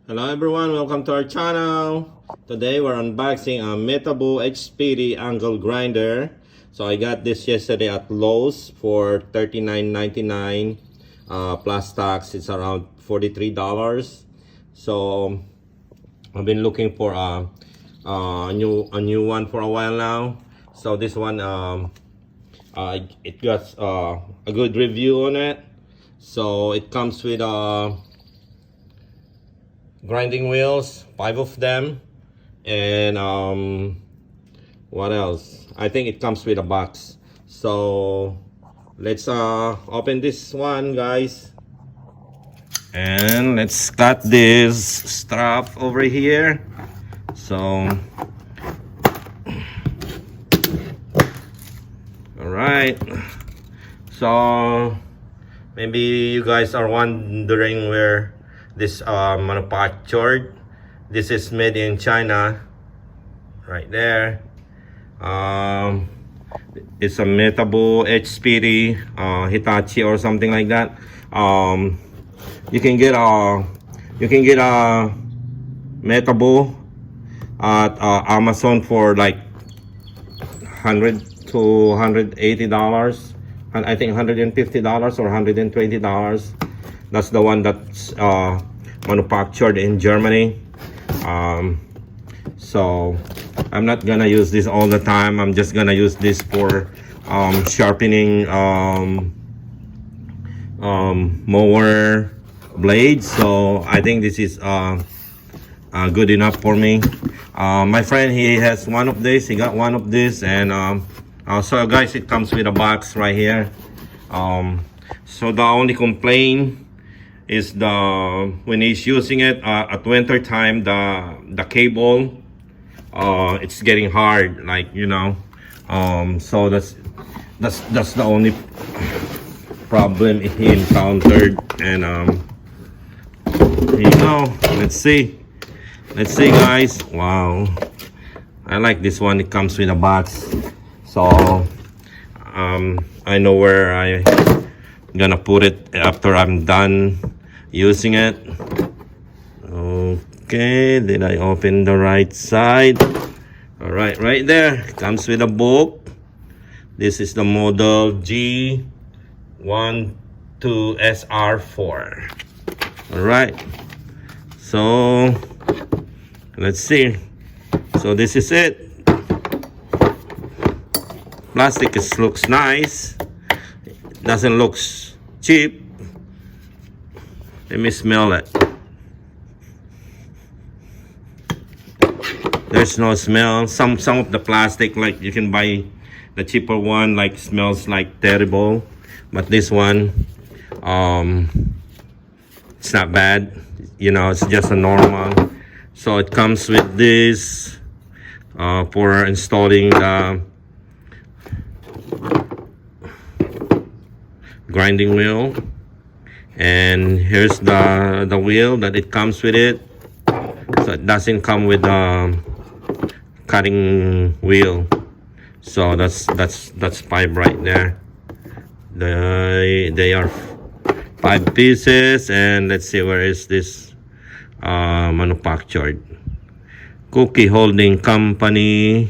Hello everyone, welcome to our channel. Today we're unboxing a METABO HPT angle grinder. So I got this yesterday at Lowe's for $39.99. Plus tax, it's around $43. So I've been looking for a new one for a while now. So this one it got a good review on it. So it comes with grinding wheels, 5 of them, and what else? I think it comes with a box. So let's open this one, guys, and let's cut this strap over here. So all right, so maybe you guys are wondering where this manufactured. This is made in China, right there. It's a METABO HPT Hitachi or something like that. You can get a METABO at Amazon for like $100 to $180, and I think $150 or $120. That's the one that's manufactured in Germany. So I'm not gonna use this all the time. I'm just gonna use this for sharpening mower blades. So I think this is good enough for me. My friend, he has one of this. He got one of this, and so guys, it comes with a box right here. So the only complaint is when he's using it at winter time, the cable, it's getting hard, like, you know. So that's the only problem he encountered. And here you go. Let's see guys. Wow, I like this one. It comes with a box, so I know where I'm gonna put it after I'm done using it. Okay, did I open the right side? All right, right there comes with a book. This is the model G12SR4. all right, so let's see. So this is it. Plastic looks nice. It doesn't look cheap. Let me smell it. There's no smell. Some of the plastic, like you can buy the cheaper one, like smells like terrible. But this one, it's not bad. You know, it's just a normal. So it comes with this for installing the grinding wheel. And here's the wheel that it comes with it. So it doesn't come with the cutting wheel. So that's 5 right there. They are 5 pieces. And let's see, where is this manufactured? Cookie Holding Company,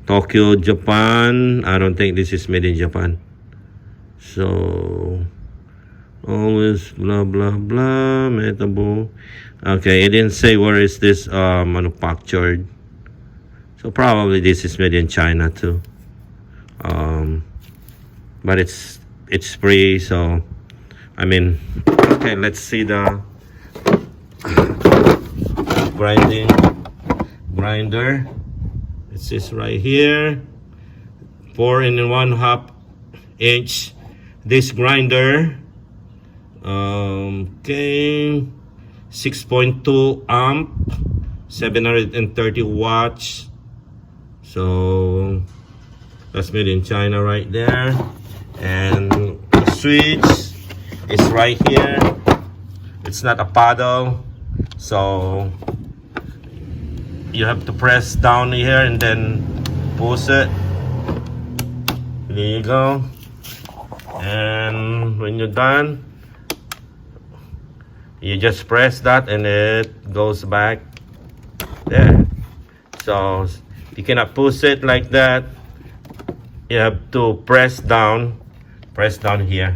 Tokyo, Japan. I don't think this is made in Japan. So always blah blah blah, METABO. Okay, it didn't say where is this manufactured. So probably this is made in China too. But it's free. So I mean, okay, let's see the grinder. It says right here, 4 1/2 inch this grinder. Okay, 6.2 amp, 730 watts. So that's made in China right there. And the switch is right here. It's not a paddle, so you have to press down here and then push it. There you go. And when you're done, You just press that and it goes back there. So you cannot push it like that. You have to press down here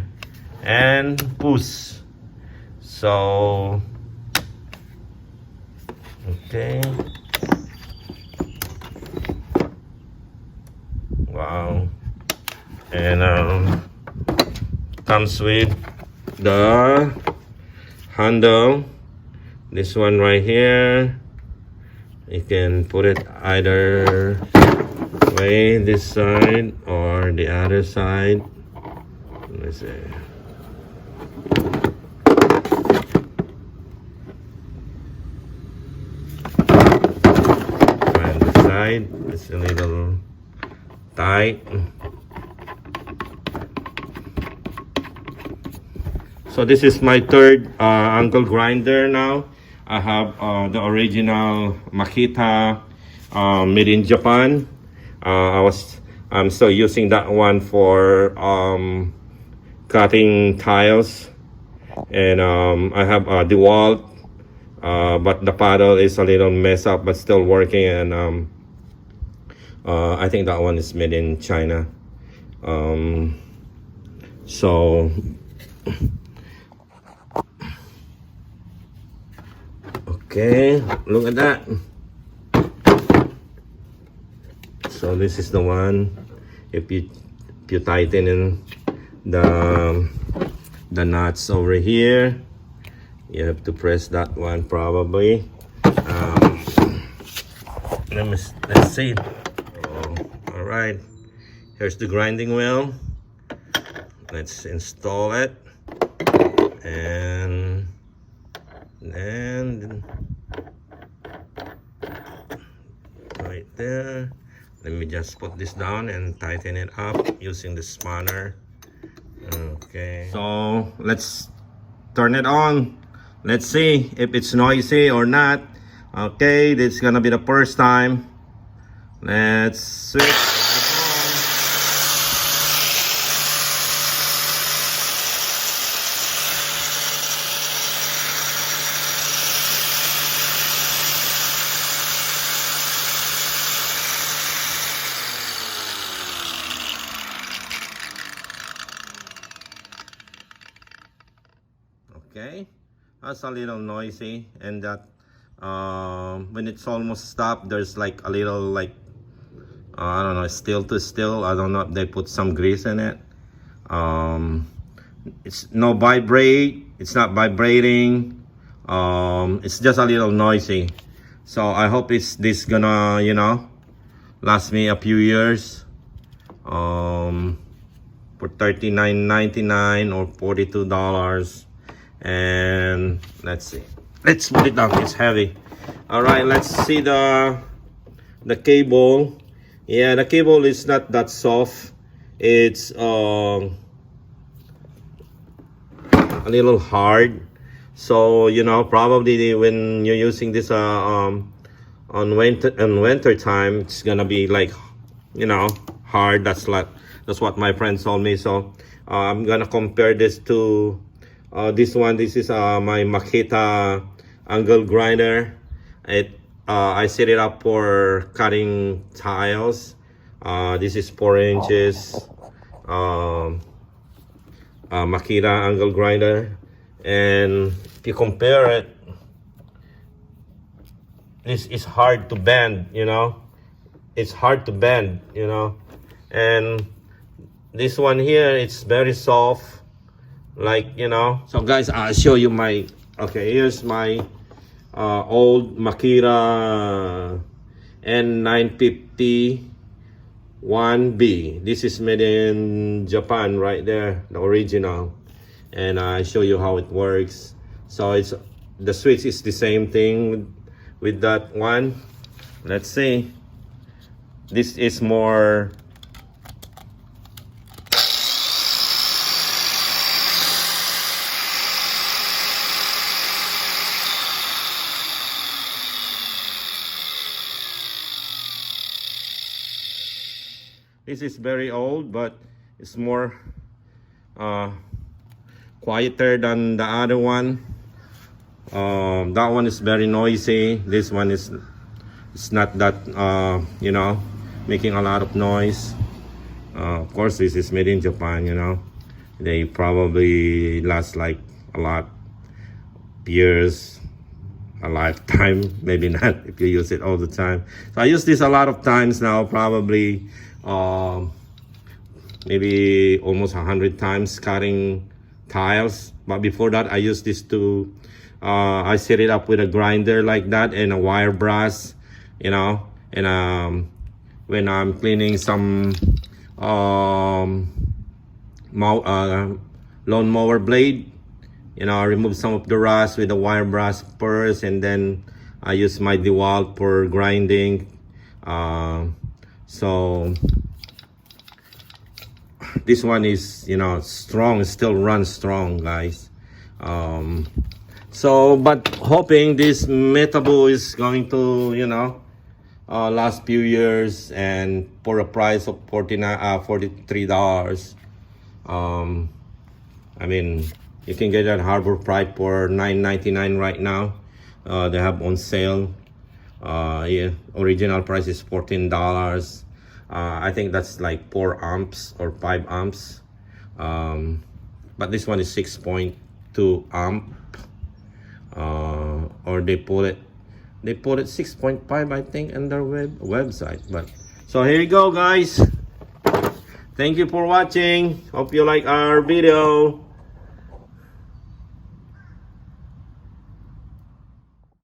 and push. So okay, wow. And comes with the handle, this one right here. You can put it either way, this side or the other side. Let's see. And the side is a little tight. So this is my third angle grinder now. I have the original Makita made in Japan. I'm still using that one for cutting tiles, and I have a DeWalt, but the paddle is a little messed up, but still working. And I think that one is made in China. So okay, look at that. So this is the one. If you tighten in the nuts over here, you have to press that one probably. Let's see. Oh, all right. Here's the grinding wheel. Let's install it, and right there. Let me just put this down and tighten it up using the spanner. Okay, so let's turn it on. Let's see if it's noisy or not. Okay, this is gonna be the first time. Let's switch. Okay, that's a little noisy, and that when it's almost stopped, there's like a little like I don't know, still to still. I don't know if they put some grease in it. It's no vibrate. It's not vibrating. It's just a little noisy. So I hope this gonna last me a few years. For $39.99 or $42. And let's see, let's put it down. It's heavy. All right, let's see the cable. Yeah, the cable is not that soft. It's a little hard. So probably when you're using this on winter time, it's gonna be like hard. That's what my friend told me. So I'm gonna compare this to this one. This is my Makita angle grinder. I set it up for cutting tiles. This is 4 inches Makita angle grinder, and if you compare it, this is hard to bend. It's hard to bend. And this one here, it's very soft. So guys, I'll show you my, okay, here's my old Makita N950 1B. This is made in Japan right there, the original. And I show you how it works. So the switch is the same thing with that one. Let's see. This is more this is very old, but it's more quieter than the other one. That one is very noisy. This one is, it's not that you know, making a lot of noise. Of course, this is made in Japan, you know. They probably last like a lot years, a lifetime, maybe not if you use it all the time. So I use this a lot of times now, probably maybe almost 100 times cutting tiles. But before that, I used this to I set it up with a grinder like that and a wire brush, you know. And when I'm cleaning some lawnmower blade, you know, I remove some of the rust with the wire brush first, and then I use my DeWalt for grinding. So this one is, you know, strong, still runs strong, guys. So but hoping this METABO is going to, you know, last few years, and for a price of $43. I mean, you can get it at Harbor Freight for $9.99 right now. They have on sale. Yeah, original price is $14. I think that's like 4 amps or 5 amps. But this one is 6.2 amp. Or they put it 6.5, I think, on their website. But so here you go, guys. Thank you for watching. Hope you like our video.